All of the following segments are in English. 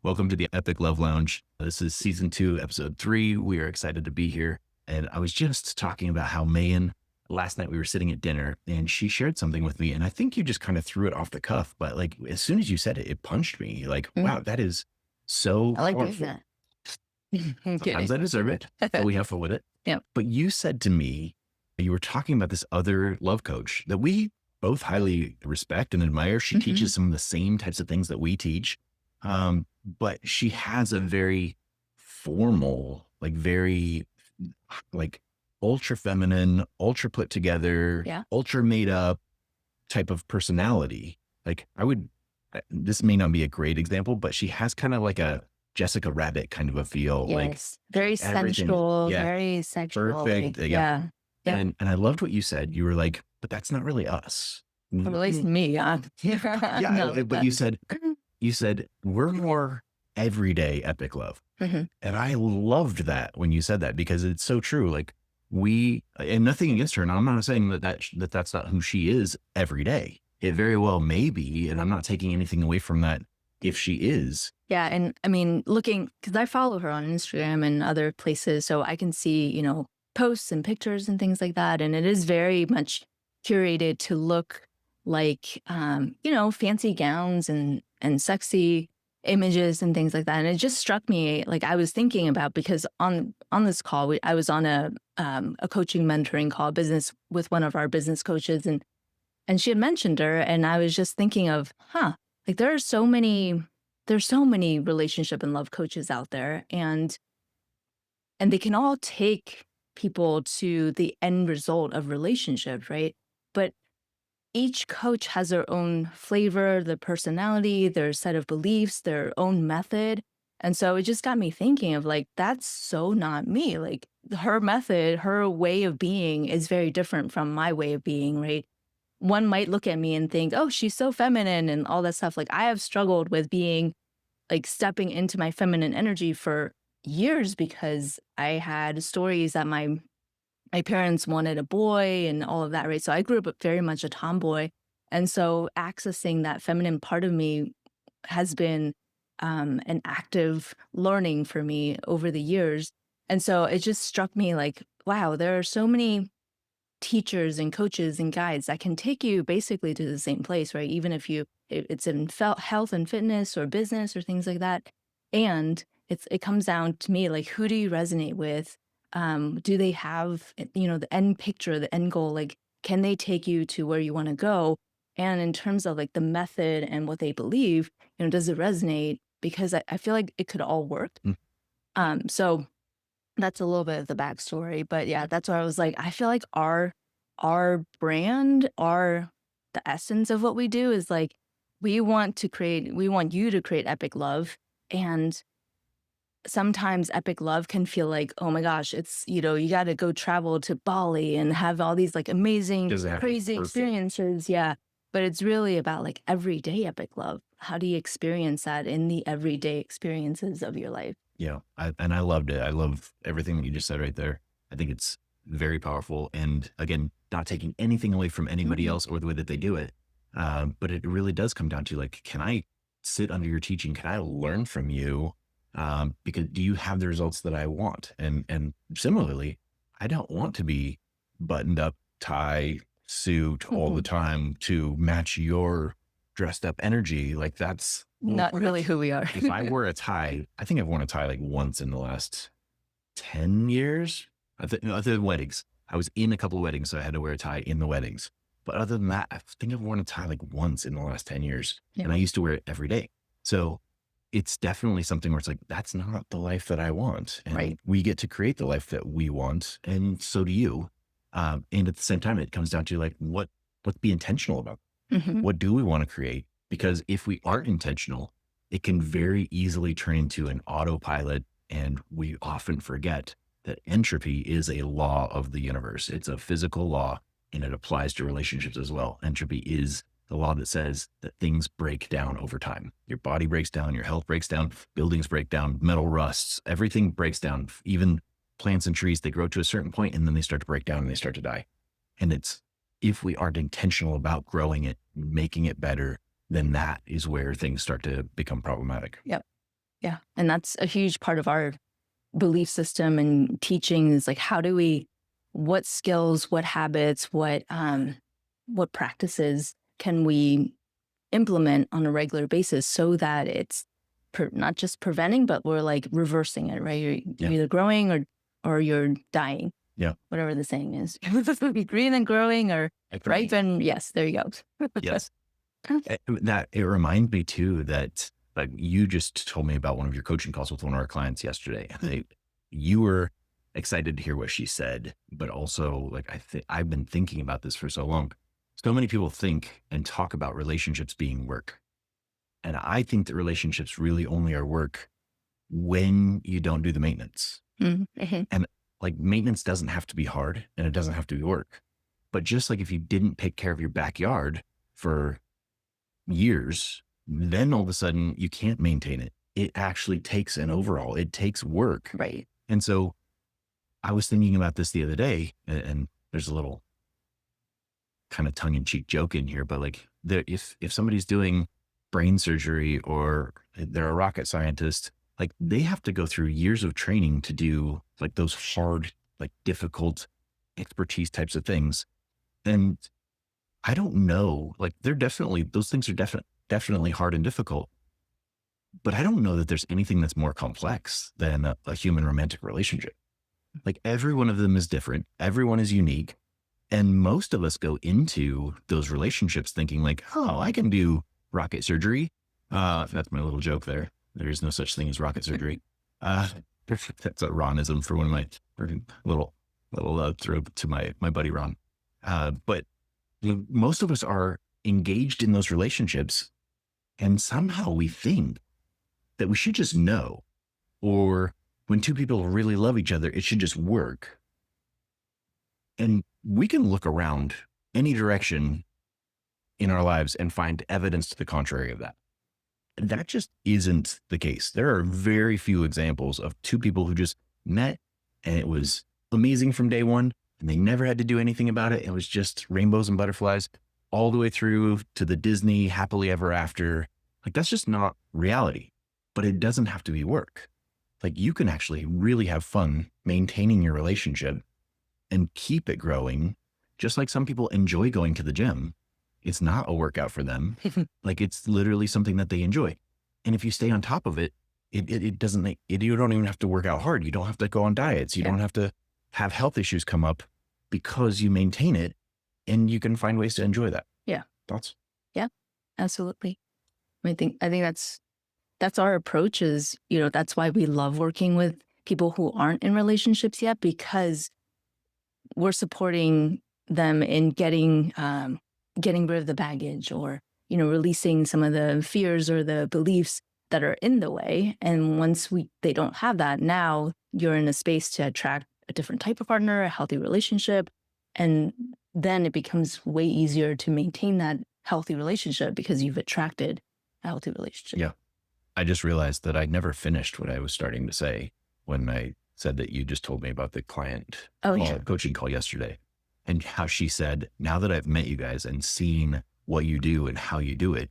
Welcome to the Epic Love Lounge. This is season 2, episode 3. We are excited to be here. And I was just talking about how Mayan, last night we were sitting at dinner and she shared something with me. And I think you just kind of threw it off the cuff. But like, as soon as you said it, it punched me. Like, wow, that is so I like doing powerful. that. I'm Sometimes kidding. I deserve it, but we have fun with it. Yeah. But you said to me, you were talking about this other love coach that we both highly respect and admire. She teaches some of the same types of things that we teach. But she has a very formal, very like ultra feminine, ultra put together, Yeah. ultra made up type of personality. Like this may not be a great example, but she has kind of like a Jessica Rabbit kind of a feel. Yes. Very everything- sensual, yeah, very sexual. perfect. Like, Yeah. Yeah. And I loved what you said. You were like, but that's not really us. Or at least me. Yeah. Yeah. No, But you said we're more everyday epic love. Mhm. And I loved that when you said that, because it's so true. Like and nothing against her. And I'm not saying that's not who she is every day. It very well may be. And I'm not taking anything away from that if she is. Yeah. And I mean, looking, because I follow her on Instagram and other places, so I can see, posts and pictures and things like that. And it is very much curated to look like, fancy gowns and sexy images and things like that. And it just struck me, like I was thinking about, because on this call, I was on a coaching mentoring call, business with one of our business coaches, and she had mentioned her, and I was just thinking of, like there's so many relationship and love coaches out there, and they can all take people to the end result of relationship, right? But each coach has their own flavor, their personality, their set of beliefs, their own method. And so it just got me thinking of like, that's so not me. Like her method, her way of being is very different from my way of being, right? One might look at me and think, oh, she's so feminine and all that stuff. Like I have struggled with being like stepping into my feminine energy for years, because I had stories that my parents wanted a boy and all of that, right? So I grew up very much a tomboy. And so accessing that feminine part of me has been an active learning for me over the years. And so it just struck me like, wow, there are so many teachers and coaches and guides that can take you basically to the same place, right? Even if it's in health and fitness or business or things like that. And it comes down to me, like, who do you resonate with? Do they have, the end picture, the end goal? Like, can they take you to where you want to go? And in terms of like the method and what they believe, does it resonate? Because I feel like it could all work. So that's a little bit of the backstory, but yeah, that's where I was like, I feel like our brand, the essence of what we do is like, we want you to create epic love. And sometimes epic love can feel like, oh my gosh, it's, you got to go travel to Bali and have all these like amazing, crazy experiences. Yeah. But it's really about like everyday epic love. How do you experience that in the everyday experiences of your life? Yeah. And I loved it. I love everything that you just said right there. I think it's very powerful. And again, not taking anything away from anybody else or the way that they do it. But it really does come down to like, can I sit under your teaching? Can I learn from you? Because do you have the results that I want? And similarly, I don't want to be buttoned up, tie, suit all the time to match your dressed up energy. Like that's not really who we are. If I wore a tie, I think I've worn a tie like once in the last 10 years. Other than weddings, I was in a couple of weddings, so I had to wear a tie in the weddings. But other than that, I think I've worn a tie like once in the last 10 years. Yeah. And I used to wear it every day. So it's definitely something where it's like, that's not the life that I want. And we get to create the life that we want. And so do you. And at the same time, it comes down to like, let's be intentional about. What do we want to create? Because if we aren't intentional, it can very easily turn into an autopilot. And we often forget that entropy is a law of the universe. It's a physical law, and it applies to relationships as well. Entropy is the law that says that things break down over time. Your body breaks down, your health breaks down, buildings break down, metal rusts, everything breaks down. Even plants and trees, they grow to a certain point and then they start to break down and they start to die. And it's, if we aren't intentional about growing it, making it better, then that is where things start to become problematic. Yep. Yeah. And that's a huge part of our belief system and teaching is like, how do we, what skills, what habits, what practices can we implement on a regular basis so that it's not just preventing, but we're like reversing it, right? You're Yeah. either growing or you're dying, Yeah. whatever the saying is. Green and growing or ripe and yes, there you go. Yes. That it reminds me too that like you just told me about one of your coaching calls with one of our clients yesterday. And you were excited to hear what she said, but also like I've been thinking about this for so long. So many people think and talk about relationships being work. And I think that relationships really only are work when you don't do the maintenance. Mm-hmm. And like maintenance doesn't have to be hard and it doesn't have to be work. But just like if you didn't take care of your backyard for years, then all of a sudden you can't maintain it. It actually takes an overhaul. It takes work. Right. And so I was thinking about this the other day, and there's a little kind of tongue in cheek joke in here, but like if somebody's doing brain surgery or they're a rocket scientist, like they have to go through years of training to do like those hard, like difficult expertise types of things. And I don't know, like those things are definitely hard and difficult, but I don't know that there's anything that's more complex than a human romantic relationship. Like every one of them is different. Everyone is unique. And most of us go into those relationships thinking like, oh, I can do rocket surgery. That's my little joke there. There is no such thing as rocket surgery. That's a Ronism for one of my little throw to my buddy Ron. But most of us are engaged in those relationships and somehow we think that we should just know, or when two people really love each other, it should just work. And we can look around any direction in our lives and find evidence to the contrary of that. That just isn't the case. There are very few examples of two people who just met and it was amazing from day one and they never had to do anything about it. It was just rainbows and butterflies all the way through to the Disney happily ever after. Like that's just not reality, but it doesn't have to be work. Like you can actually really have fun maintaining your relationship and keep it growing. Just like some people enjoy going to the gym. It's not a workout for them. Like it's literally something that they enjoy. And if you stay on top of it, it doesn't, you don't even have to work out hard. You don't have to go on diets. You don't have to have health issues come up because you maintain it and you can find ways to enjoy that. Yeah. Thoughts? Yeah, absolutely. I think that's our approach is, that's why we love working with people who aren't in relationships yet, because we're supporting them in getting rid of the baggage or, releasing some of the fears or the beliefs that are in the way. And once they don't have that, now you're in a space to attract a different type of partner, a healthy relationship. And then it becomes way easier to maintain that healthy relationship because you've attracted a healthy relationship. Yeah. I just realized that I never finished what I was starting to say when I said that you just told me about the client coaching call yesterday and how she said, now that I've met you guys and seen what you do and how you do it,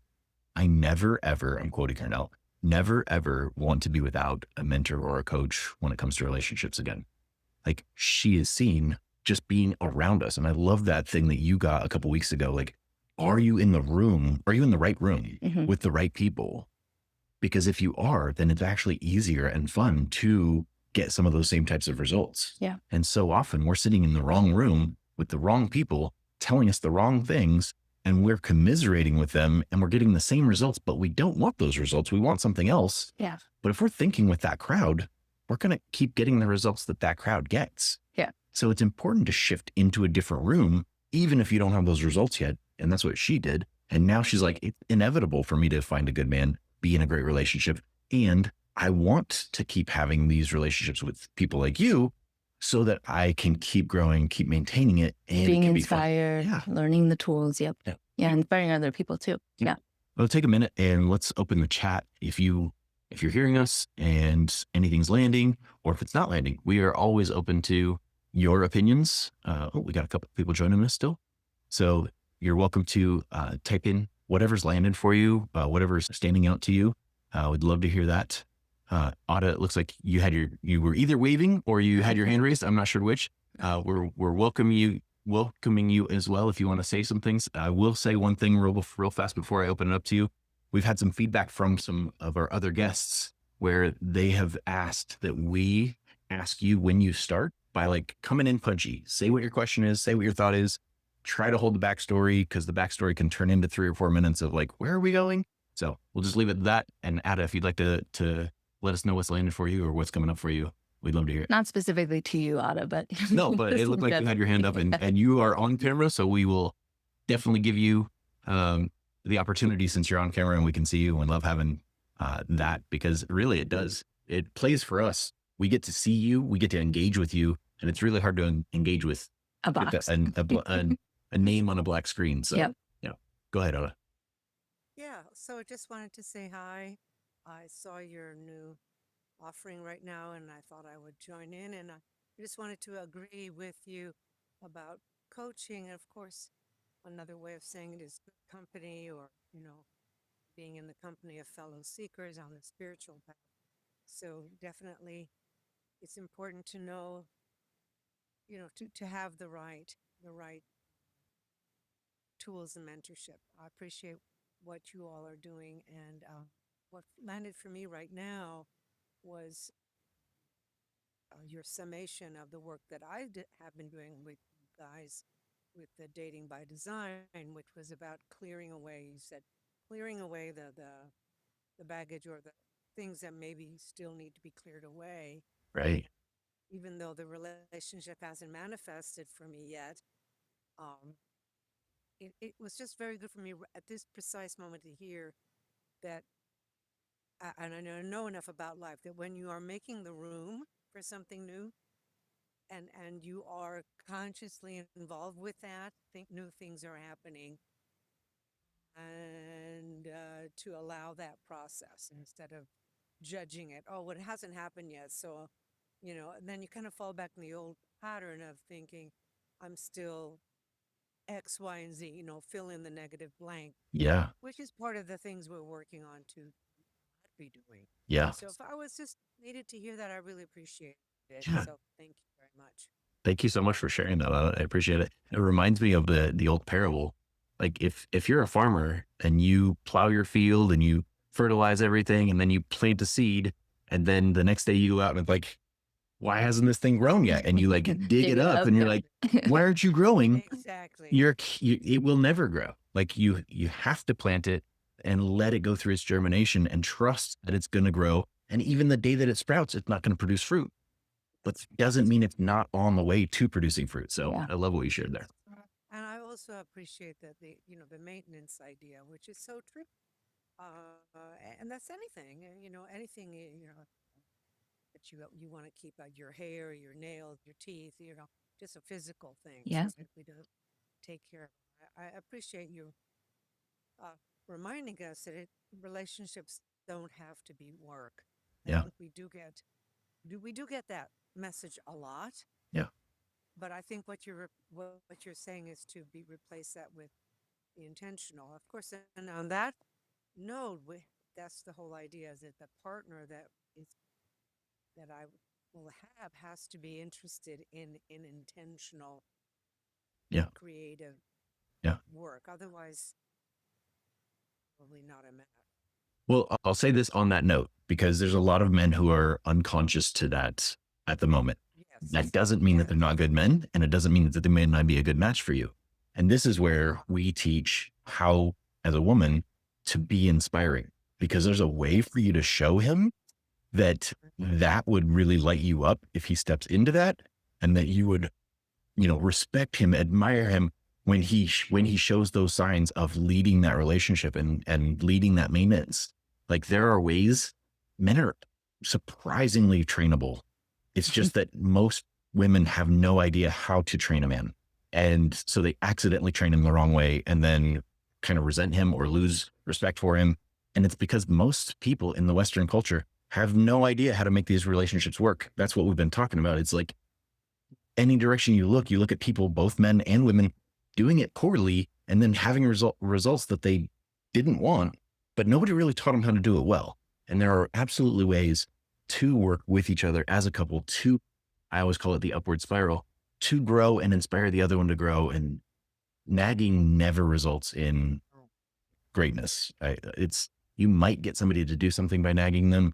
I never, ever, I'm quoting her now, never, ever want to be without a mentor or a coach when it comes to relationships again. Like she is seen just being around us. And I love that thing that you got a couple weeks ago. Like, are you in the room? Are you in the right room with the right people? Because if you are, then it's actually easier and fun to get some of those same types of results. Yeah. And so often we're sitting in the wrong room with the wrong people telling us the wrong things and we're commiserating with them and we're getting the same results, but we don't want those results. We want something else. Yeah. But if we're thinking with that crowd, we're going to keep getting the results that crowd gets. Yeah. So it's important to shift into a different room, even if you don't have those results yet. And that's what she did. And now she's like, it's inevitable for me to find a good man, be in a great relationship. And I want to keep having these relationships with people like you so that I can keep growing, keep maintaining it. And being it can inspired, learning the tools. Yep. Yeah. Inspiring other people too. Yeah. Well, take a minute and let's open the chat. If you're hearing us and anything's landing, or if it's not landing, we are always open to your opinions. We got a couple of people joining us still. So you're welcome to type in whatever's landed for you, whatever's standing out to you. We'd love to hear that. Ada, it looks like you were either waving or you had your hand raised. I'm not sure which. We're welcoming you as well. If you want to say some things, I will say one thing real fast before I open it up to you. We've had some feedback from some of our other guests where they have asked that we ask you when you start by like coming in punchy, say what your question is, say what your thought is, try to hold the backstory because the backstory can turn into 3 or 4 minutes of like, where are we going? So we'll just leave it at that. And Ada, if you'd like to let us know what's landed for you or what's coming up for you, we'd love to hear it. Not specifically to you, Ada, but No, but it looked like you had your hand up and you are on camera. So we will definitely give you the opportunity since you're on camera and we can see you, and love having that, because really it plays for us. We get to see you, we get to engage with you, and it's really hard to engage with a box. A name on a black screen. So, Yep. Go ahead, Oda. Yeah, so I just wanted to say hi. I saw your new offering right now and I thought I would join in. And I just wanted to agree with you about coaching. And of course, another way of saying it is good company, or, being in the company of fellow seekers on the spiritual path. So definitely it's important to know, to have the right tools and mentorship. I appreciate what you all are doing. And what landed for me right now was your summation of the work that have been doing with you guys with the dating by design, which was about clearing away. You said clearing away the baggage or the things that maybe still need to be cleared away, Right. even though the relationship hasn't manifested for me yet. Um, it was just very good for me at this precise moment to hear that, and I know enough about life that when you are making the room for something new, and you are consciously involved with that, think new things are happening, and to allow that process instead of judging it. Oh, well, it hasn't happened yet, so and then you kind of fall back in the old pattern of thinking, I'm still X, Y, and Z. Fill in the negative blank, Yeah. which is part of the things we're working on to be doing. Yeah. So if I was just needed to hear that, I really appreciate it. Yeah. So thank you very much. Thank you so much for sharing that. I appreciate it. It reminds me of the old parable. Like if you're a farmer and you plow your field and you fertilize everything and then you plant a seed, and then the next day you go out and it's like, why hasn't this thing grown yet? And you like dig it up and you're like, why aren't you growing? Exactly. It will never grow. Like you have to plant it and let it go through its germination and trust that it's going to grow. And even the day that it sprouts, it's not going to produce fruit, but doesn't mean it's not on the way to producing fruit. So Yeah. I love what you shared there. And I also appreciate that the maintenance idea, which is so true. And that's anything, anything, that you want to keep out your hair, your nails, your teeth, just a physical thing. Yeah. We do take care of. I appreciate you reminding us that relationships don't have to be work. I Yeah. think we do get that message a lot. Yeah. But I think what you're saying is to replace that with the intentional. Of course, and on that note, that's the whole idea, is that the partner that I will have has to be interested in intentional, Yeah. creative Yeah. work. Otherwise, probably not a match. Well, I'll say this on that note, because there's a lot of men who are unconscious to that at the moment. Yes. That doesn't mean that they're not good men, and it doesn't mean that they may not be a good match for you. And this is where we teach how, as a woman, to be inspiring, because there's a way for you to show him that would really light you up if he steps into that, and that you would, respect him, admire him when he shows those signs of leading that relationship and leading that maintenance. Like there are ways, men are surprisingly trainable. It's just that most women have no idea how to train a man. And so they accidentally train him the wrong way and then kind of resent him or lose respect for him. And it's because most people in the Western culture have no idea how to make these relationships work. That's what we've been talking about. It's like any direction you look at people, both men and women, doing it poorly and then having results that they didn't want, but nobody really taught them how to do it well. And there are absolutely ways to work with each other as a couple to, I always call it the upward spiral, to grow and inspire the other one to grow. And nagging never results in greatness. You might get somebody to do something by nagging them,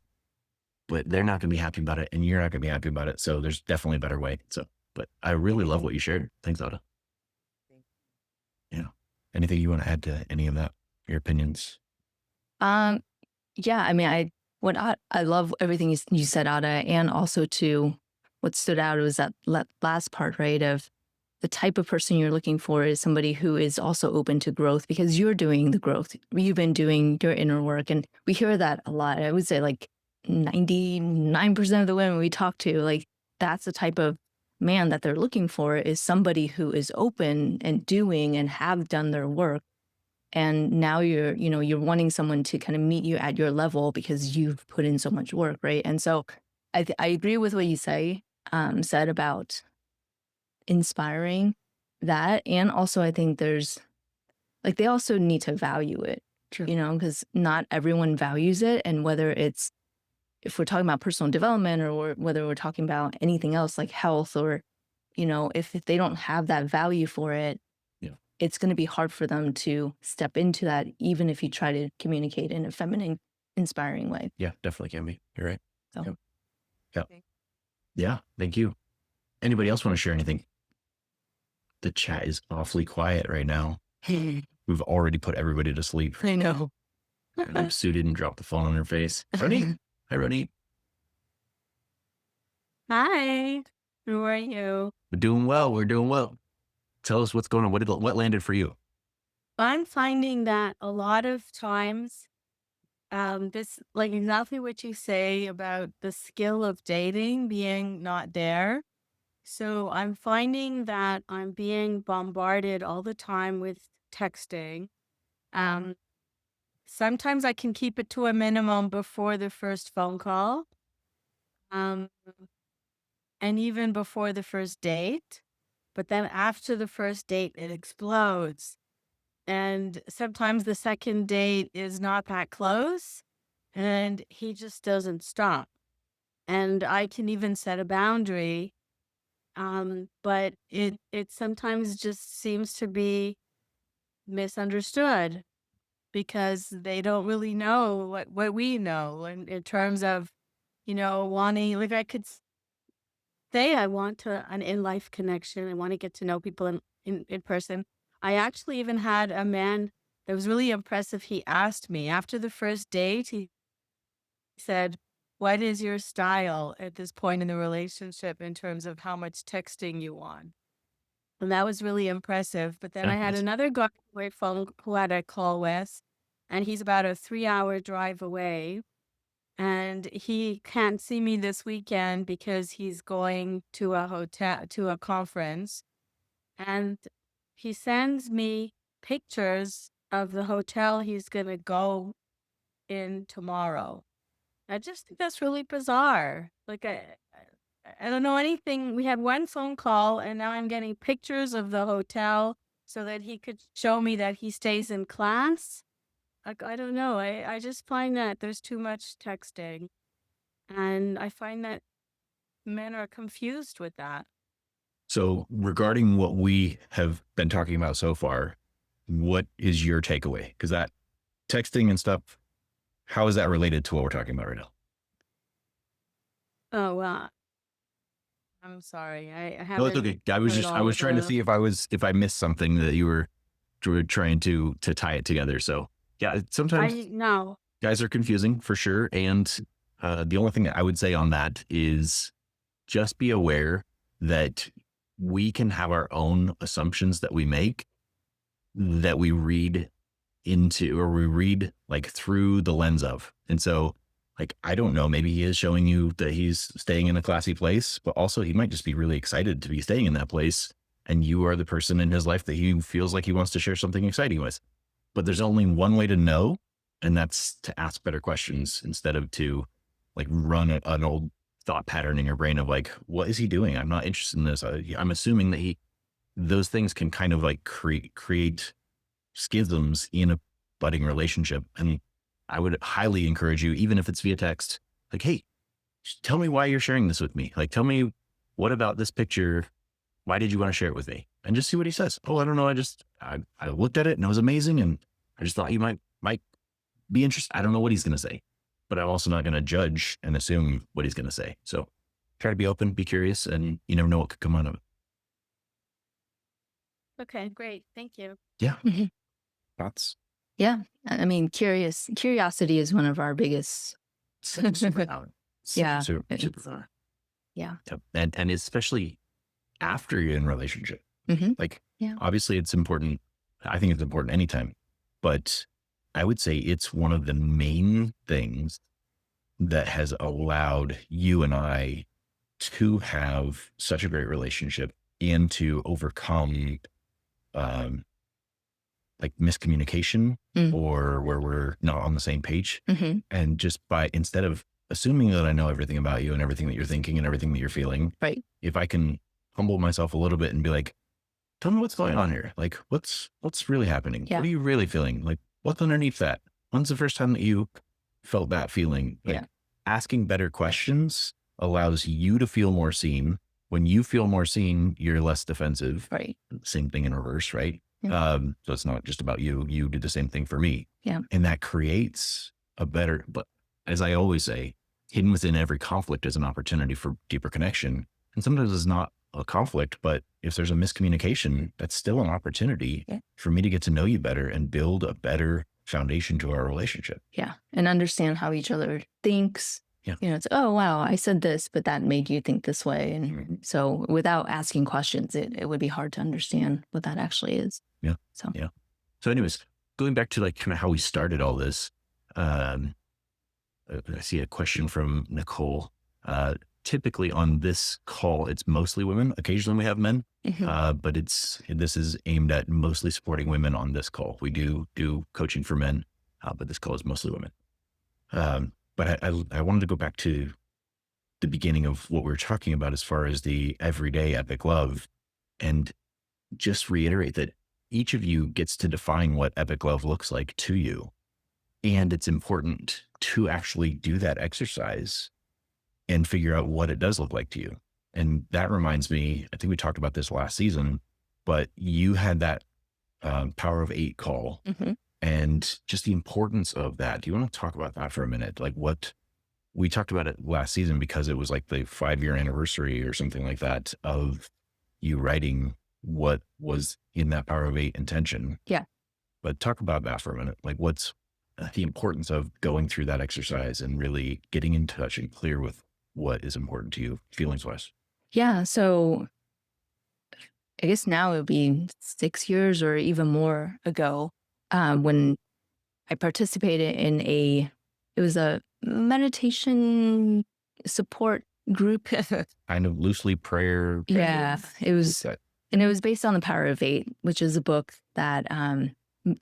but they're not going to be happy about it and you're not going to be happy about it. So there's definitely a better way. So, but I really love what you shared. Thanks, Ada. Yeah. Anything you want to add to any of that? Your opinions? Yeah, I mean, I love everything you said, Ada, and also too, what stood out was that last part, right? Of the type of person you're looking for is somebody who is also open to growth because you're doing the growth. You've been doing your inner work, and we hear that a lot. I would say like 99% of the women we talk to, like that's the type of man that they're looking for is somebody who is open and doing and have done their work. And now you're wanting someone to kind of meet you at your level because you've put in so much work, right? And so I agree with what you said about inspiring that. And also I think there's like, they also need to value it, True. because not everyone values it. And whether it's, if we're talking about personal development or whether we're talking about anything else like health or, if they don't have that value for it, it's going to be hard for them to step into that, even if you try to communicate in a feminine, inspiring way. Yeah, definitely can be. You're right. So, Yep. Yeah. Thank you. Anybody else want to share anything? The chat is awfully quiet right now. We've already put everybody to sleep. I know. And Sue didn't drop the phone on her face. Roni? Hi, Roni. Hi, how are you? We're doing well. We're doing well. Tell us what's going on. What landed for you? I'm finding that a lot of times, this like exactly what you say about the skill of dating being not there. So I'm finding that I'm being bombarded all the time with texting. Um, Sometimes I can keep it to a minimum before the first phone call, um, and even before the first date. But then after the first date, it explodes. And sometimes the second date is not that close and he just doesn't stop. And I can even set a boundary. But it sometimes just seems to be misunderstood because they don't really know what we know in terms of, wanting, like I could say I want an in-life connection. I want to get to know people in person. I actually even had a man that was really impressive. He asked me after the first date, he said, "What is your style at this point in the relationship in terms of how much texting you want?" And that was really impressive. But then Yeah, I had nice. another guy who had a call with, and he's about a 3-hour drive away. And he can't see me this weekend because he's going to a conference. And he sends me pictures of the hotel he's going to go in tomorrow. I just think that's really bizarre. Like, I don't know anything. We had one phone call, and now I'm getting pictures of the hotel so that he could show me that he stays in class. Like, I don't know. I just find that there's too much texting. And I find that men are confused with that. So regarding what we have been talking about so far, what is your takeaway? Because that texting and stuff, how is that related to what we're talking about right now? Oh, well, I'm sorry. I No, it's haven't okay. I was heard all of trying to the. see if I missed something that you were trying to tie it together. So yeah, sometimes No. guys are confusing for sure. And the only thing that I would say on that is just be aware that we can have our own assumptions that we make that we read into, or we read like through the lens of. And so like, I don't know, maybe he is showing you that he's staying in a classy place, but also he might just be really excited to be staying in that place. And you are the person in his life that he feels like he wants to share something exciting with. But there's only one way to know, and that's to ask better questions instead of to like run an old thought pattern in your brain of like, what is he doing? I'm not interested in this. I'm assuming that those things can kind of like create schisms in a budding relationship. And I would highly encourage you, even if it's via text, like, hey, tell me why you're sharing this with me. Like, tell me what about this picture? Why did you want to share it with me? And just see what he says. Oh, I don't know. I looked at it and it was amazing. And I just thought you might be interested. I don't know what he's going to say, but I'm also not going to judge and assume what he's going to say. So try to be open, be curious, and you never know what could come out of it. Okay, great. Thank you. Yeah. Mhm. Thoughts? Yeah. I mean, curiosity is one of our biggest. Superpower. Yeah, Superpower. Yeah. Yep. And especially after you're in a relationship. Mhm. Like, Yeah. obviously it's important. I think it's important anytime, but I would say it's one of the main things that has allowed you and I to have such a great relationship and to overcome um, like miscommunication Mm. or where we're not on the same page. Mhm. And just by, instead of assuming that I know everything about you and everything that you're thinking and everything that you're feeling, Right. if I can humble myself a little bit and be like, tell me what's going on here. Like, what's really happening? Yeah. What are you really feeling? Like, what's underneath that? When's the first time that you felt that feeling? Like, Yeah. asking better questions allows you to feel more seen. When you feel more seen, you're less defensive. Right. Same thing in reverse, right? Yeah. So it's not just about you. You did the same thing for me. Yeah. And that creates a better, but as I always say, hidden within every conflict is an opportunity for deeper connection. And sometimes it's not a conflict, but if there's a miscommunication, that's still an opportunity for me to get to know you better and build a better foundation to our relationship. Yeah. And understand how each other thinks. Yeah. It's, oh, wow, I said this, but that made you think this way. And so without asking questions, it would be hard to understand what that actually is. Yeah. So, Yeah. So anyways, going back to like kind of how we started all this, I see a question from Nicole. Typically on this call, it's mostly women. Occasionally we have men, but this is aimed at mostly supporting women on this call. We do coaching for men, but this call is mostly women. But I wanted to go back to the beginning of what we were talking about as far as the everyday epic love, and just reiterate that each of you gets to define what epic love looks like to you. And it's important to actually do that exercise and figure out what it does look like to you. And that reminds me, I think we talked about this last season, but you had that Power of 8 call and just the importance of that. Do you want to talk about that for a minute? Like, what we talked about it last season because it was like the 5-year anniversary or something like that of you writing what was in that Power of 8 intention. Yeah. But talk about that for a minute. Like, what's the importance of going through that exercise and really getting in touch and clear with what is important to you feelings wise? Yeah. So I guess now it would be 6 years or even more ago when I participated in it was a meditation support group. Kind of loosely prayer. Yeah, it was, and it was based on The Power of 8, which is a book that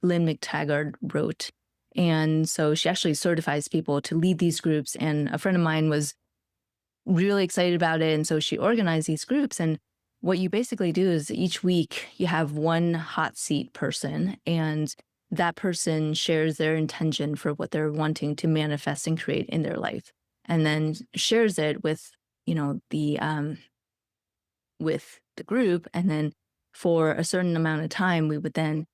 Lynn McTaggart wrote. And so she actually certifies people to lead these groups. And a friend of mine was really excited about it. And so she organized these groups. And what you basically do is each week you have one hot seat person, and that person shares their intention for what they're wanting to manifest and create in their life, and then shares it with, with the group. And then for a certain amount of time, we would then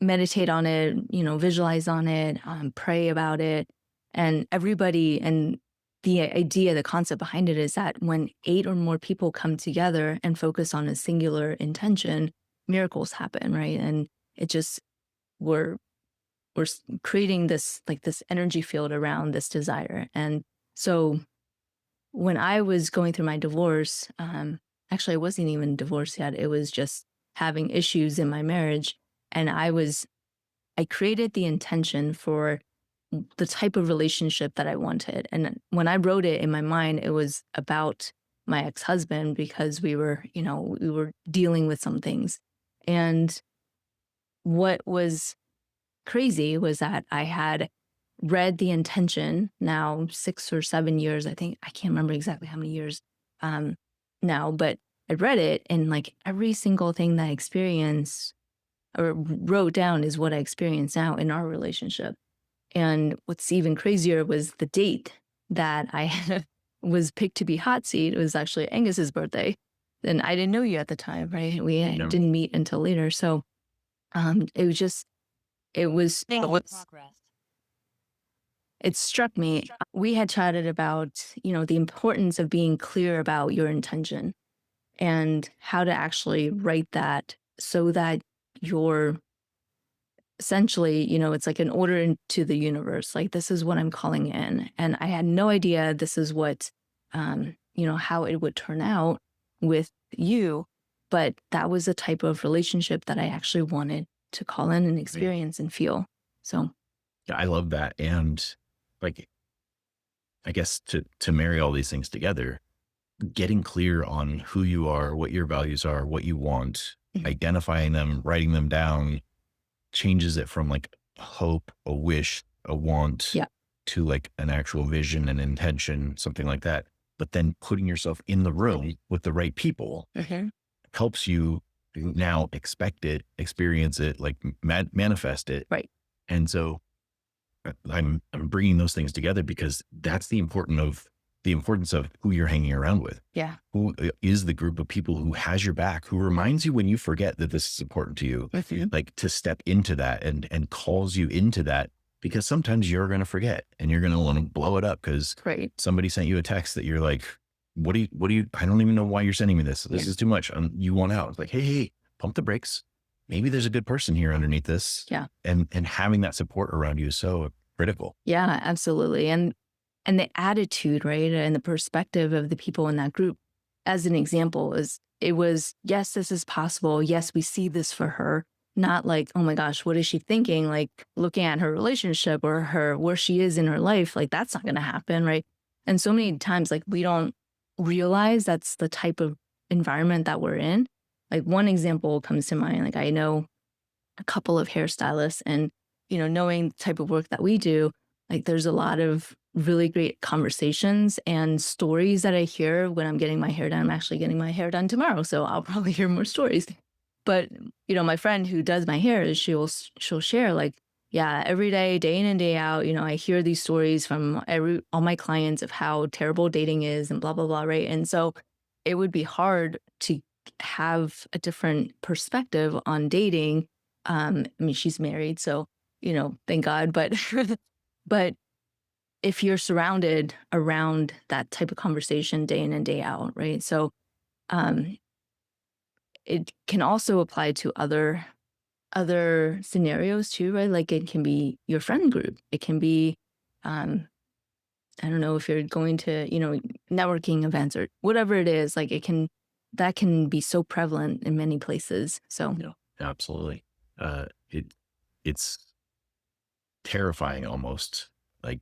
meditate on it, visualize on it, pray about it. And everybody, and the idea, the concept behind it is that when 8 or more people come together and focus on a singular intention, miracles happen, right? And it just, we're creating this energy field around this desire. And so when I was going through my divorce, actually I wasn't even divorced yet. It was just having issues in my marriage. And I created the intention for the type of relationship that I wanted. And when I wrote it in my mind, it was about my ex-husband because we were dealing with some things. And what was crazy was that I had read the intention now 6 or 7 years, I think. I can't remember exactly how many years now, but I read it, and like every single thing that I experienced or wrote down is what I experience now in our relationship. And what's even crazier was the date that I was picked to be hot seat. It was actually Angus's birthday. And I didn't know you at the time, right? We No. didn't meet until later. So it was just, it was, it struck me. We had chatted about, the importance of being clear about your intention and how to actually write that so that you're essentially, it's like an order into the universe. Like, this is what I'm calling in. And I had no idea this is what, how it would turn out with you. But that was the type of relationship that I actually wanted to call in and experience and feel. So, Yeah, I love that. And like, I guess to marry all these things together, getting clear on who you are, what your values are, what you want, Mhm. identifying them, writing them down, changes it from like a hope, a wish, a want yeah. to like an actual vision and intention, something like that. But then putting yourself in the room with the right people Mhm. helps you now expect it, experience it, like manifest it. Right. And so I'm bringing those things together because that's the importance of who you're hanging around with. Yeah. Who is the group of people who has your back, who reminds you when you forget that this is important to you, Mhm. like to step into that and calls you into that, because sometimes you're going to forget and you're going to want to blow it up because Right. somebody sent you a text that you're like, I don't even know why you're sending me this. This Yeah. is too much. You want out. It's like, hey, pump the brakes. Maybe there's a good person here underneath this. Yeah. And having that support around you is so critical. Yeah, absolutely. And the attitude, right? And the perspective of the people in that group, as an example, is it was, yes, this is possible. Yes, we see this for her. Not like, oh my gosh, what is she thinking? Like looking at her relationship or her where she is in her life, like that's not gonna happen, right? And so many times, like we don't realize that's the type of environment that we're in. Like one example comes to mind. Like I know a couple of hairstylists and knowing the type of work that we do, like there's a lot of really great conversations and stories that I hear when I'm getting my hair done. I'm actually getting my hair done tomorrow, so I'll probably hear more stories. But my friend who does my hair, she'll share like, yeah, every day in and day out, I hear these stories from all my clients of how terrible dating is and blah blah blah, right? And so it would be hard to have a different perspective on dating. I mean, she's married, so thank God. But but if you're surrounded around that type of conversation day in and day out, right? So um, it can also apply to other scenarios too, right? Like it can be your friend group. It can be um, I don't know if you're going to networking events or whatever it is. Like that can be so prevalent in many places. So Yeah, absolutely. It's terrifying almost. Like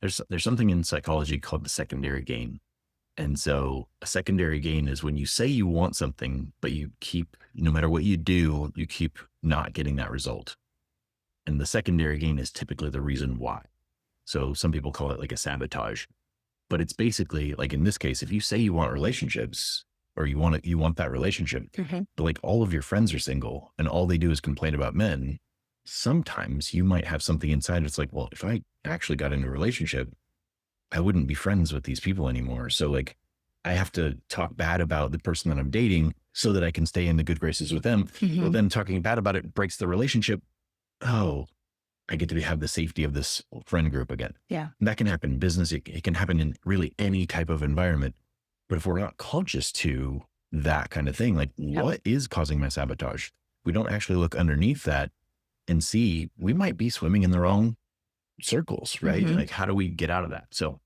there's something in psychology called the secondary gain. And so a secondary gain is when you say you want something, but you keep, no matter what you do, you keep not getting that result. And the secondary gain is typically the reason why. So some people call it like a sabotage, but it's basically like in this case, if you say you want relationships or you want that relationship, Mhm. but like all of your friends are single and all they do is complain about men, sometimes you might have something inside. It's like, well, if I actually got into a relationship, I wouldn't be friends with these people anymore. So like I have to talk bad about the person that I'm dating so that I can stay in the good graces with them. Well, Mhm. then talking bad about it breaks the relationship. Oh, I get to have the safety of this friend group again. Yeah. And that can happen in business. It can happen in really any type of environment. But if we're not conscious to that kind of thing, like Yep. what is causing my sabotage? We don't actually look underneath that and see we might be swimming in the wrong circles, right? Mhm. Like how do we get out of that? So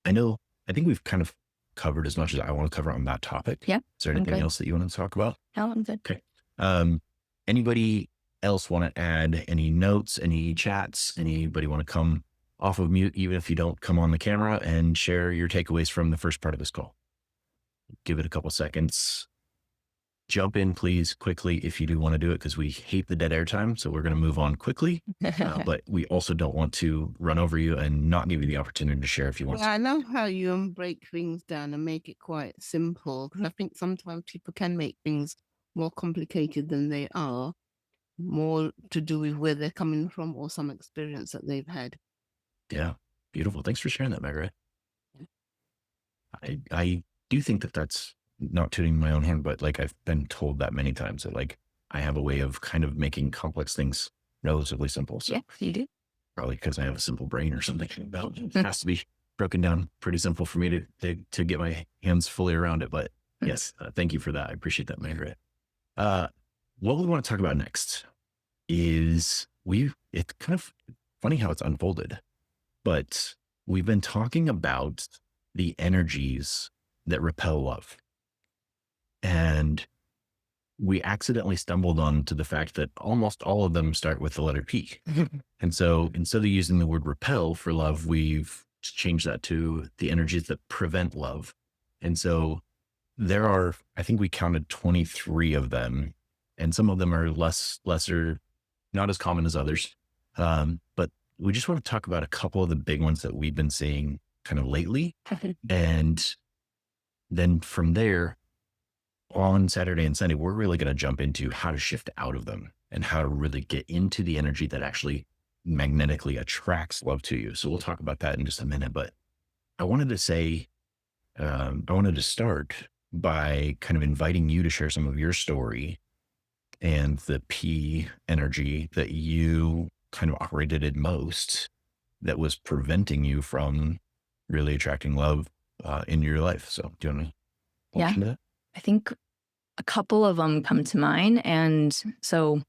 I think we've kind of covered as much as I want to cover on that topic. Yeah. Is there I'm anything good. else that you want to talk about? No, I'm good. Okay. Um, anybody else want to add any notes, any chats? Anybody want to come off of mute, even if you don't come on the camera, and share your takeaways from the first part of this call? Give it a couple seconds. Jump in, please, quickly, if you do want to do it, because we hate the dead air time. So we're going to move on quickly. But we also don't want to run over you and not give you the opportunity to share if you want Yeah, to. I love how you break things down and make it quite simple because I think sometimes people can make things more complicated than they are, more to do with where they're coming from or some experience that they've had. Yeah. Beautiful. Thanks for sharing that, Margaret. I do think that that's not tooting my own horn, but like I've been told that many times that like I have a way of kind of making complex things relatively simple. So Yeah, you do. probably because I have a simple brain or something. About it has to be broken down pretty simple for me to get my hands fully around it. But yes, thank you for that. I appreciate that, Margaret. What we want to talk about next is it's kind of funny how it's unfolded, but we've been talking about the energies that repel love. And we accidentally stumbled onto the fact that almost all of them start with the letter P. And so instead of using the word repel for love, we've changed that to the energies that prevent love. And so there are, I think we counted 23 of them, and some of them are lesser, not as common as others. But we just want to talk about a couple of the big ones that we've been seeing kind of lately. And then from there, on Saturday and Sunday, we're really going to jump into how to shift out of them and how to really get into the energy that actually magnetically attracts love to you. So we'll talk about that in just a minute. But I wanted to say, I wanted to start by kind of inviting you to share some of your story and the P energy that you kind of operated in most that was preventing you from really attracting love in your life. So do you want to mention that? I think a couple of them come to mind. And so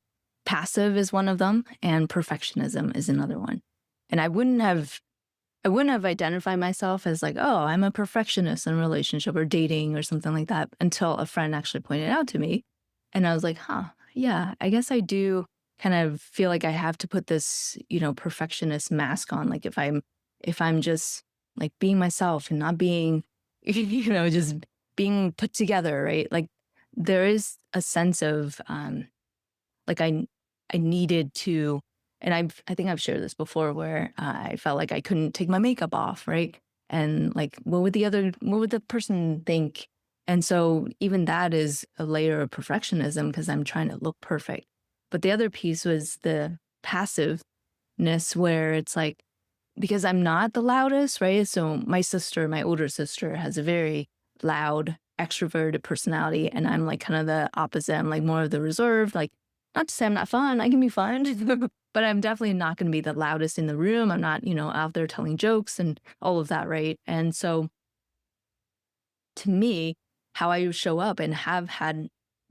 passive is one of them, and perfectionism is another one. And I wouldn't have identified myself as like, oh, I'm a perfectionist in a relationship or dating or something like that until a friend actually pointed out to me. And I was like, yeah, I guess I do kind of feel like I have to put this, perfectionist mask on. Like if I'm just like being myself and not being, just being put together, right? Like there is a sense of like I needed to, and I think I've shared this before where I felt like I couldn't take my makeup off, right? And like, what would the person think? And so even that is a layer of perfectionism because I'm trying to look perfect. But the other piece was the passiveness where it's like, because I'm not the loudest, right? So my older sister has a very loud, extroverted personality. And I'm like kind of the opposite. I'm like more of the reserved, like not to say I'm not fun. I can be fun, but I'm definitely not going to be the loudest in the room. I'm not, out there telling jokes and all of that, right? And so to me, how I show up and have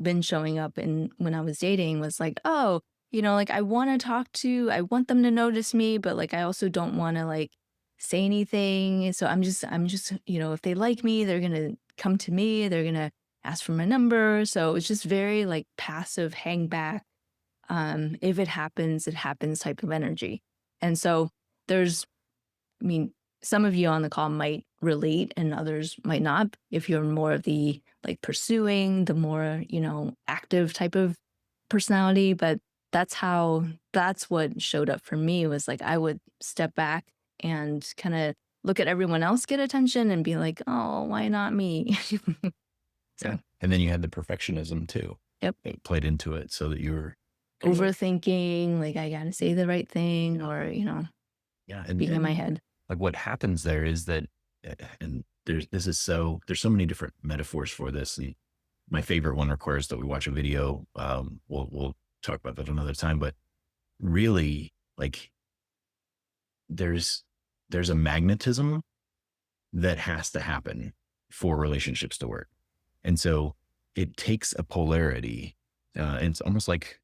been showing up in when I was dating was like, oh, like I want I want them to notice me, but like I also don't want to like say anything. So I'm just, if they like me, they're gonna come to me, they're gonna ask for my number. So it's just very like passive, hang back. If it happens type of energy. And so some of you on the call might relate and others might not if you're more of the like pursuing, the more, active type of personality. But that's what showed up for me was like I would step back and kind of look at everyone else get attention and be like, oh, why not me? Yeah. And then you had the perfectionism too. Yep. It played into it so that you were Overthinking, like I gotta say the right thing or, being in my head. Like what happens there is that, and there's so many different metaphors for this. My favorite one requires that we watch a video. We'll talk about that another time, but really like there's a magnetism that has to happen for relationships to work. And so it takes a polarity. It's almost like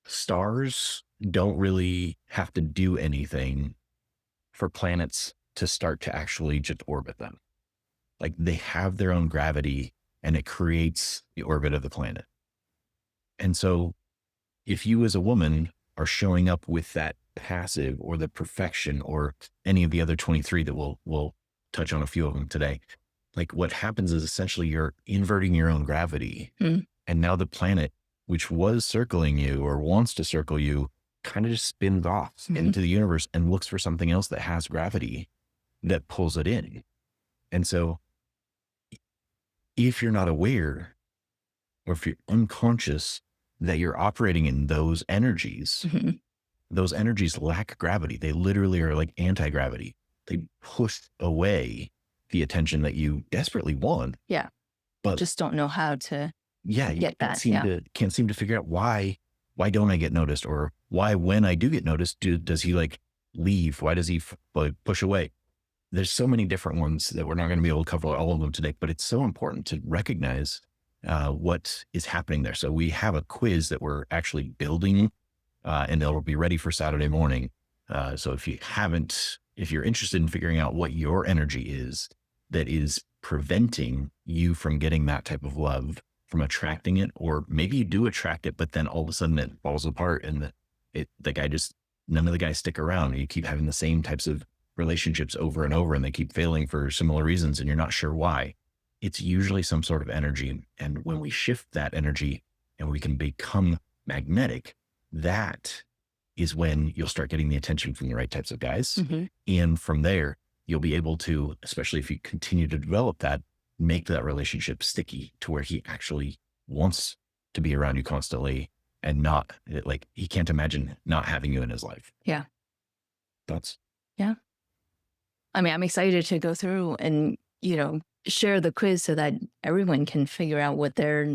stars don't really have to do anything for planets to start to actually just orbit them. Like they have their own gravity and it creates the orbit of the planet. And so if you as a woman are showing up with that passive or the perfection or any of the other 23 that we'll touch on a few of them today, like what happens is essentially you're inverting your own gravity. And now the planet, which was circling you or wants to circle you, kind of just spins off into the universe and looks for something else that has gravity that pulls it in. And so if you're not aware or if you're unconscious that you're operating in those energies lack gravity. They literally are like anti-gravity. they push away the attention that you desperately want. Yeah. But Just don't know how to yeah, you get that. Yeah. can't seem to figure out why don't I get noticed, or why when I do get noticed, does he like leave? Why does he like push away? There's so many different ones that we're not going to be able to cover all of them today, but it's so important to recognize what is happening there. So we have a quiz that we're actually building, and it'll be ready for Saturday morning. So if you're interested in figuring out what your energy is that is preventing you from getting that type of love, from attracting it, or maybe you do attract it, but then all of a sudden it falls apart and none of the guys stick around. And you keep having the same types of relationships over and over, and they keep failing for similar reasons, and you're not sure why. It's usually some sort of energy. And when we shift that energy and we can become magnetic, that is when you'll start getting the attention from the right types of guys. Mhm. And from there, you'll be able to, especially if you continue to develop that, make that relationship sticky to where he actually wants to be around you constantly, and not like he can't imagine not having you in his life. Yeah. Thoughts? I mean, I'm excited to go through and, share the quiz so that everyone can figure out what their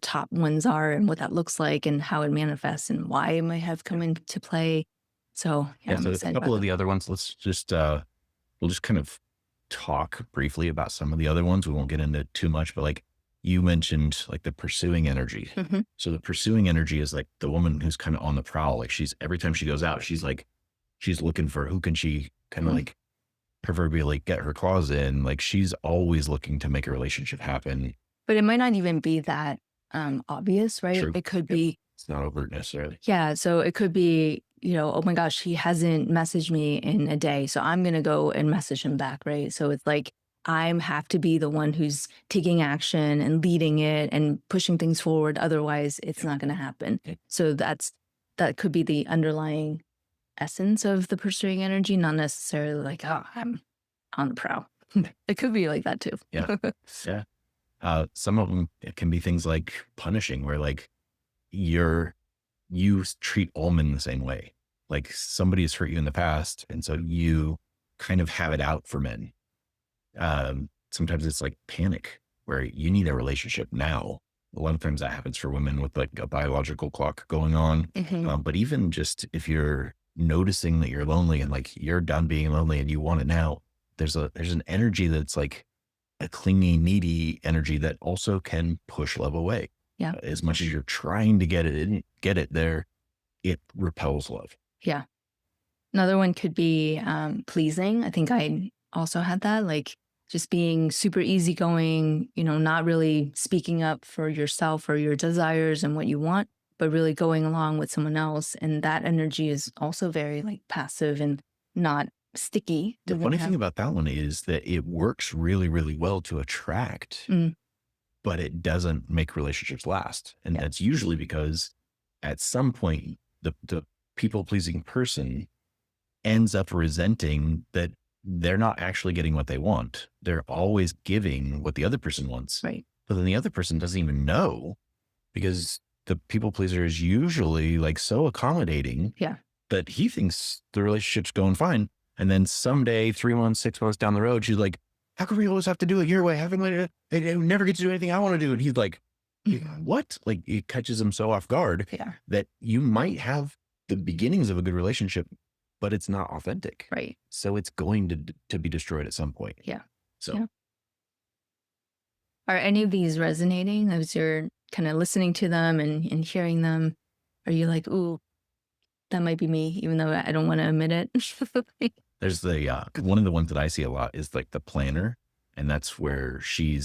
top ones are and what that looks like and how it manifests and why it might have come into play. So I'm So a excited couple about of the other ones, let's just, we'll just kind of talk briefly about some of the other ones. We won't get into too much, but like you mentioned, like the pursuing energy. Mhm. So the pursuing energy is like the woman who's kind of on the prowl. Like every time she goes out, she's looking for who can she kind of Mhm. like proverbially get her claws in. Like she's always looking to make a relationship happen. But it might not even be that obvious, right? True. It could Yep. be, It's not overt necessarily. yeah. So it could be, oh my gosh, he hasn't messaged me in a day. So I'm going to go and message him back, right? So it's like I have to be the one who's taking action and leading it and pushing things forward. Otherwise, it's not going to happen. Okay. So that could be the underlying essence of the pursuing energy, not necessarily like, oh, I'm on the prowl. It could be like that too. Yeah. Yeah. Some of them, it can be things like punishing, where like you treat all men the same way. Like somebody has hurt you in the past, and so you kind of have it out for men. Sometimes it's like panic, where you need a relationship now. A lot of times that happens for women with like a biological clock going on. Mhm. But even just if you're noticing that you're lonely and like you're done being lonely and you want it now, there's an energy that's like a clingy, needy energy that also can push love away. Yeah. As much as you're trying to get it there, it repels love. Yeah. Another one could be pleasing. I think I also had that, like just being super easygoing, not really speaking up for yourself or your desires and what you want, but really going along with someone else. And that energy is also very like passive and not sticky. The Doesn't funny have- thing about that one is that it works really, really well to attract, Mm. but it doesn't make relationships last. And Yeah. that's usually because at some point, the people pleasing person ends up resenting that they're not actually getting what they want. They're always giving what the other person wants. Right. But then the other person doesn't even know, because the people pleaser is usually like so accommodating, Yeah. that he thinks the relationship's going fine. And then someday, 3 months, 6 months down the road, she's like, how come we always have to do it your way? How come I never get to do anything I want to do? And he's like, what? Like it catches him so off guard Yeah. that you might have the beginnings of a good relationship, but it's not authentic. Right. So it's going to be destroyed at some point. Yeah. So Yeah. Are any of these resonating as you're kind of listening to them and hearing them? Are you like, ooh, that might be me, even though I don't want to admit it? there's one of the ones that I see a lot is like the planner. And that's where she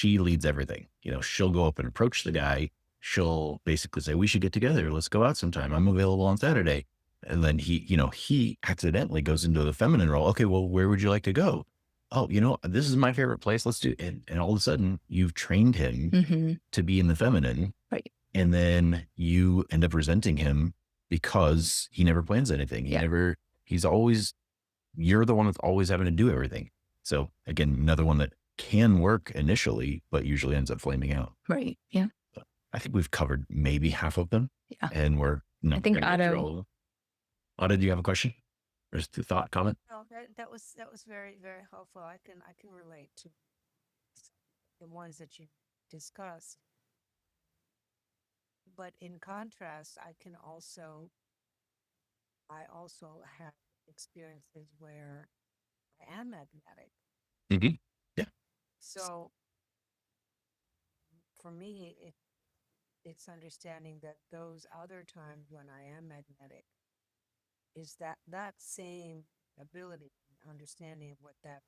leads everything. She'll go up and approach the guy. She'll basically say, we should get together. Let's go out sometime. I'm available on Saturday. And then he accidentally goes into the feminine role. Okay, well, where would you like to go? Oh, this is my favorite place. Let's do it. And all of a sudden you've trained him Mm-hmm. to be in the feminine. Right. And then you end up resenting him because he never plans anything. You're the one that's always having to do everything. So again, another one that can work initially, but usually ends up flaming out. Right. Yeah. I think we've covered maybe half of them. Yeah. And we're not I think gonna get through Otto- all of them. Otto, do you have a question? There's the thought, comment. No, that was very, very helpful. I can relate to the ones that you discussed. But in contrast, I also have experiences where I am magnetic. Mm-hmm. Yeah. So for me, it's understanding that those other times when I am magnetic is that same ability and understanding of what that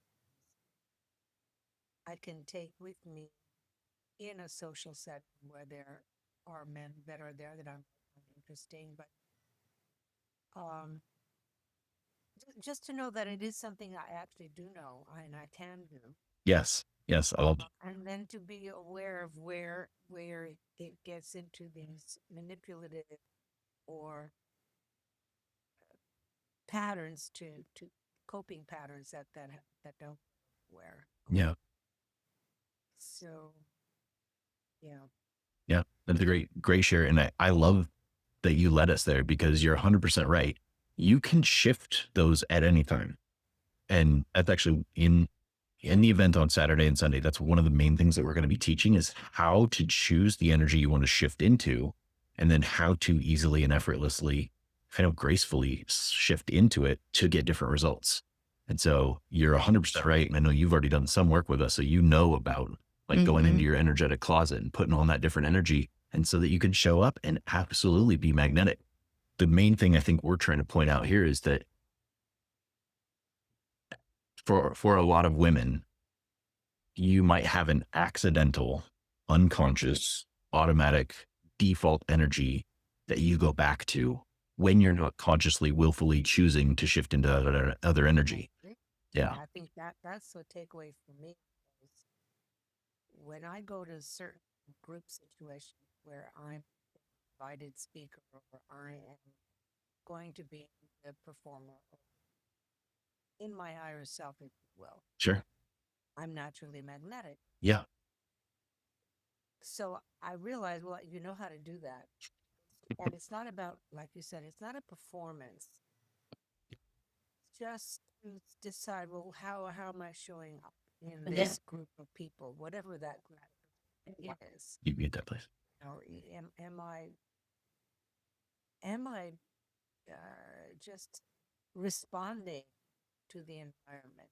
I can take with me in a social setting where there are men that are there that I'm interesting, but um, just to know that it is something I actually do know and I can do, Yes. Yes. I love. and then to be aware of where it gets into these manipulative or patterns to coping patterns that don't wear. Yeah. So yeah, Yeah. That's a great share. And I love that you led us there because you're 100% right. You can shift those at any time. And that's actually in the event on Saturday and Sunday. That's one of the main things that we're going to be teaching is how to choose the energy you want to shift into, and then how to easily and effortlessly, kind of gracefully shift into it to get different results. And so you're 100% right. And I know you've already done some work with us. So you know about like going into your energetic closet and putting on that different energy. And so that you can show up and absolutely be magnetic. The main thing I think we're trying to point out here is that for a lot of women, you might have an accidental, unconscious, automatic default energy that you go back to when you're not consciously, willfully choosing to shift into other energy. Yeah. I think that's the takeaway for me. Is when I go to certain group situations where I'm invited speaker or I am going to be the performer in my higher self, if you will, Sure. I'm naturally magnetic. Yeah. So I realized, well, you know how to do that. And it's not about, like you said, it's not a performance. It's just to decide, well, how am I showing up in this group of people, whatever that group is? You get that place. Or am I just responding to the environment?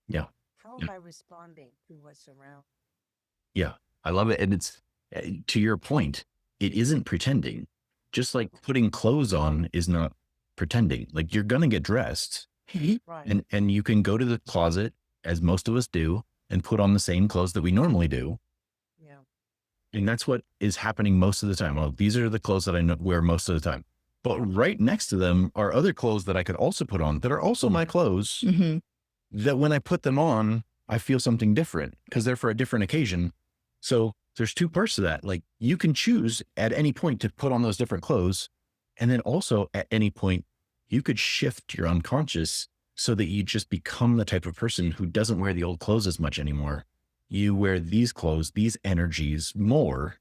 Yeah. How am I responding to what's around? Yeah. I love it. And it's to your point, it isn't pretending. Just like putting clothes on is not pretending. Like you're going to get dressed. Right. And you can go to the closet, as most of us do, and put on the same clothes that we normally do. Yeah. And that's what is happening most of the time. Well, these are the clothes that I wear most of the time. But right next to them are other clothes that I could also put on that are also my clothes, that when I put them on, I feel something different because they're for a different occasion. So there's two parts to that. Like you can choose at any point to put on those different clothes. And then also at any point, you could shift your unconscious so that you just become the type of person who doesn't wear the old clothes as much anymore. You wear these clothes, these energies more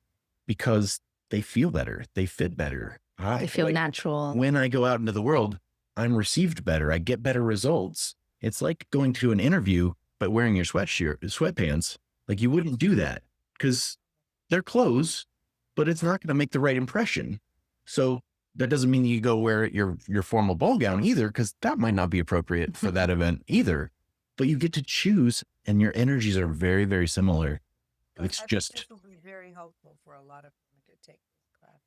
because they feel better. They fit better. They feel natural. When I go out into the world, I'm received better. I get better results. It's like going to an interview, but wearing your sweatpants. Like you wouldn't do that because they're clothes, but it's not going to make the right impression. So that doesn't mean you go wear your formal ball gown either, because that might not be appropriate for that event either. But you get to choose, and your energies are very, very similar. It's I think just, this will be very helpful for a lot of women to take this class.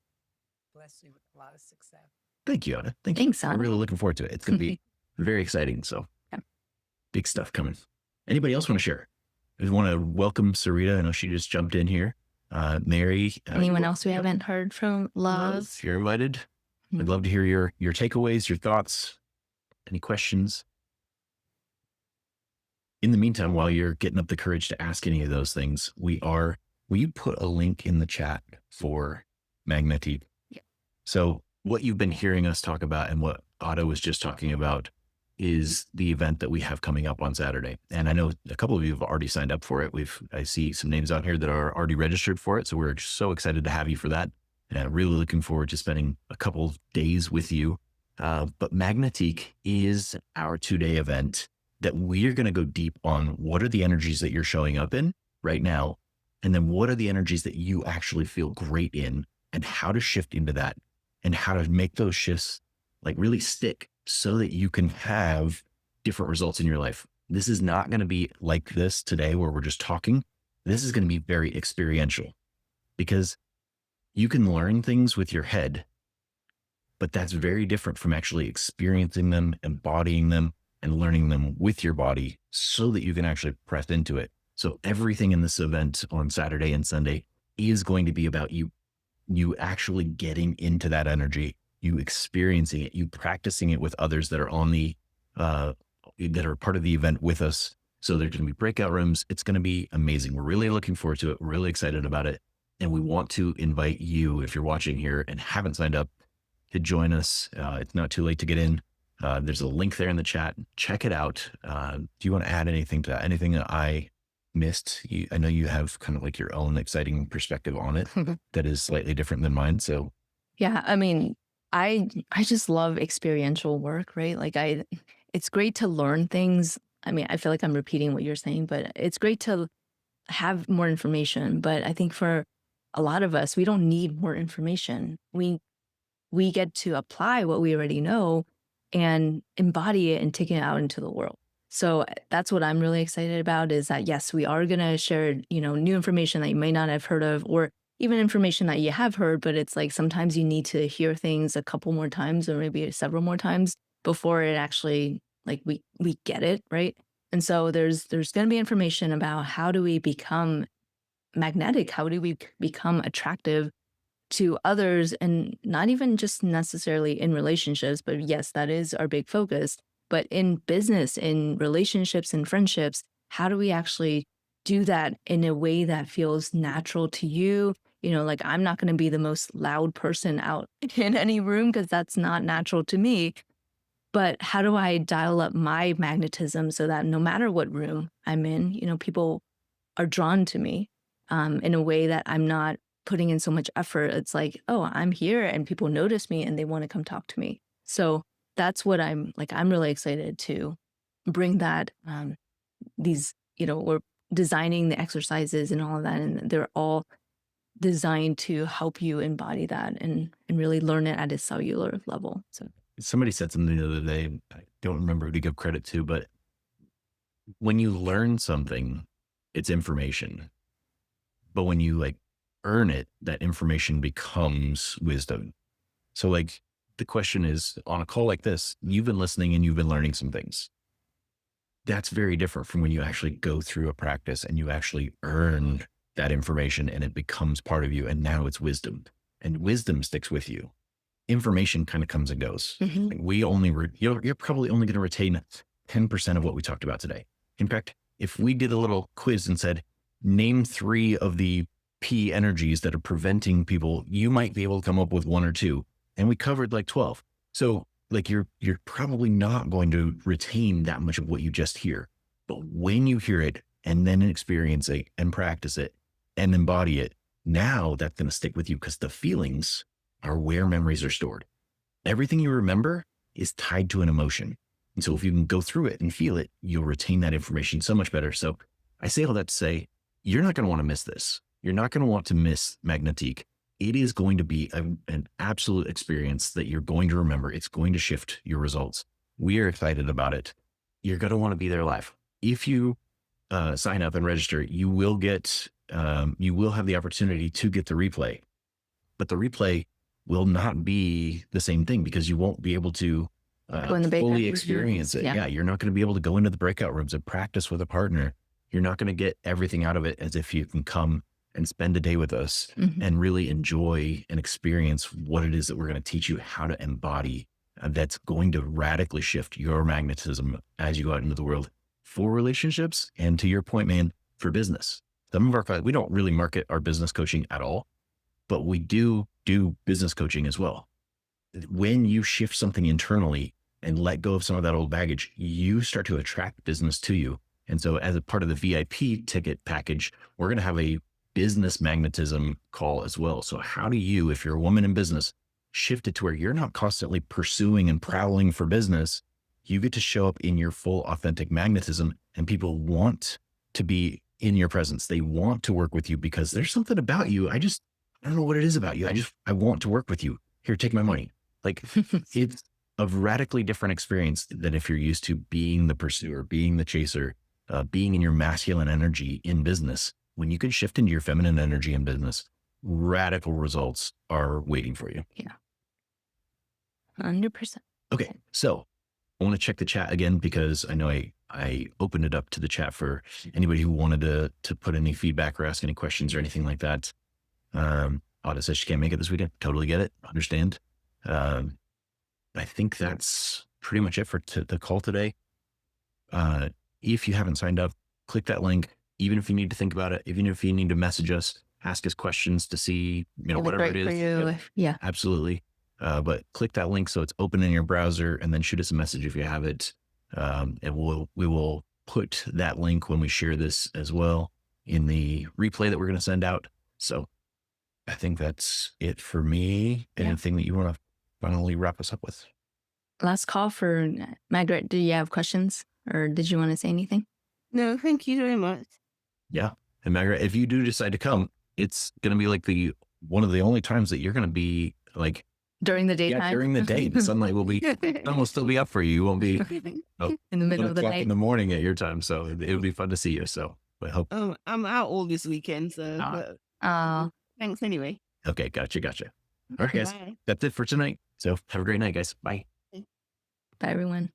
Bless you with a lot of success. thank you, Anna. Thank you. Thanks, I'm Anna. really looking forward to it. It's going to be very exciting. So Yeah. big stuff coming. Anybody else want to share? I just want to welcome Sarita. I know she just jumped in here. Mary. Anyone else we haven't heard from? Love. You're invited. I'd love to hear your takeaways, your thoughts, any questions. In the meantime, while you're getting up the courage to ask any of those things, will you put a link in the chat for Magnetic? Yeah. So what you've been hearing us talk about and what Otto was just talking about is the event that we have coming up on Saturday. And I know a couple of you have already signed up for it. I see some names out here that are already registered for it. So we're so excited to have you for that. And really looking forward to spending a couple days with you But Magnetique is our 2-day event that we're going to go deep on what are the energies that you're showing up in right now. And then what are the energies that you actually feel great in and how to shift into that and how to make those shifts like really stick so that you can have different results in your life. This is not going to be like this today where we're just talking. This is going to be very experiential because you can learn things with your head, but that's very different from actually experiencing them, embodying them, and learning them with your body so that you can actually press into it. So everything in this event on Saturday and Sunday is going to be about you actually getting into that energy, you experiencing it, you practicing it with others that are on the that are part of the event with us. So there's going to be breakout rooms. It's going to be amazing. We're really looking forward to it. We're really excited about it. And we want to invite you, if you're watching here and haven't signed up, to join us. It's not too late to get in. There's a link there in the chat. Check it out. Do you want to add anything to that? Anything that I missed? I know you have kind of like your own exciting perspective on it that is slightly different than mine. So Yeah, I mean, I just love experiential work, right? Like it's great to learn things. I mean, I feel like I'm repeating what you're saying, but it's great to have more information. But I think for a lot of us, we don't need more information. We get to apply what we already know and embody it and take it out into the world. So that's what I'm really excited about is that, yes, we are going to share, new information that you may not have heard of, or even information that you have heard, but it's like sometimes you need to hear things a couple more times or maybe several more times before it actually like we get it, right? And so there's going to be information about how do we become magnetic? How do we become attractive to others, and not even just necessarily in relationships, but yes, that is our big focus. But in business, in relationships and friendships, how do we actually do that in a way that feels natural to you? Like I'm not going to be the most loud person out in any room because that's not natural to me. But how do I dial up my magnetism so that no matter what room I'm in, people are drawn to me in a way that I'm not putting in so much effort. It's like, oh, I'm here and people notice me and they want to come talk to me. So that's what I'm really excited to bring that. We're designing the exercises and all of that, and they're all designed to help you embody that and really learn it at a cellular level. So somebody said something the other day, I don't remember who to give credit to, but when you learn something, it's information. But when you earn it, that information becomes wisdom. So the question is, on a call like this, you've been listening and you've been learning some things. That's very different from when you actually go through a practice and you actually earn that information and it becomes part of you. And now it's wisdom, and wisdom sticks with you. Information kind of comes and goes. You're probably only going to retain 10% of what we talked about today. In fact, if we did a little quiz and said, name 3 of the P energies that are preventing people, you might be able to come up with 1 or 2. And we covered 12. So you're probably not going to retain that much of what you just hear. But when you hear it and then experience it and practice it and embody it, now that's going to stick with you because the feelings are where memories are stored. Everything you remember is tied to an emotion. And so if you can go through it and feel it, you'll retain that information so much better. So I say all that to say, you're not going to want to miss this. You're not going to want to miss Magnetique. It is going to be an absolute experience that you're going to remember. It's going to shift your results. We are excited about it. You're going to want to be there live. If you sign up and register, you will have the opportunity to get the replay, but the replay will not be the same thing because you won't be able to fully experience it. Yeah, you're not going to be able to go into the breakout rooms and practice with a partner. You're not going to get everything out of it as if you can come and spend a day with us and really enjoy and experience what it is that we're going to teach you how to embody. That's going to radically shift your magnetism as you go out into the world for relationships. And to your point, man, for business. Some of our clients, we don't really market our business coaching at all, but we do business coaching as well. When you shift something internally and let go of some of that old baggage, you start to attract business to you. And so as a part of the VIP ticket package, we're going to have a business magnetism call as well. So how do you, if you're a woman in business, shift it to where you're not constantly pursuing and prowling for business. You get to show up in your full authentic magnetism, and people want to be in your presence. They want to work with you because there's something about you. I don't know what it is about you. I want to work with you. Here, take my money. Like, it's a radically different experience than if you're used to being the pursuer, being the chaser, being in your masculine energy in business. When you can shift into your feminine energy in business, radical results are waiting for you. Yeah. 100%. Okay. So I want to check the chat again, because I know I opened it up to the chat for anybody who wanted to put any feedback or ask any questions or anything like that. Autumn says she can't make it this weekend. Totally get it. Understand. I think that's pretty much it for the call today. If you haven't signed up, click that link. Even if you need to think about it, even if you need to message us, ask us questions to see, whatever it is. For you. Yeah. Absolutely. But click that link so it's open in your browser, and then shoot us a message if you have it. And we will put that link when we share this as well in the replay that we're going to send out. So I think that's it for me. Yeah. Anything that you want to finally wrap us up with? Last call for Margaret. Do you have questions, or did you want to say anything? No, thank you very much. Yeah. And Margaret, if you do decide to come, it's going to be like one of the only times that you're going to be like During the daytime? Yeah, during the day. The sunlight will sun will still be up for you. You won't be in the middle of the 1:00 night. in the morning at your time. So it'll be fun to see you. So I hope. I'm out all this weekend, so but thanks anyway. Okay. Gotcha. All right, guys. Bye. That's it for tonight. So have a great night, guys. Bye. Bye, everyone.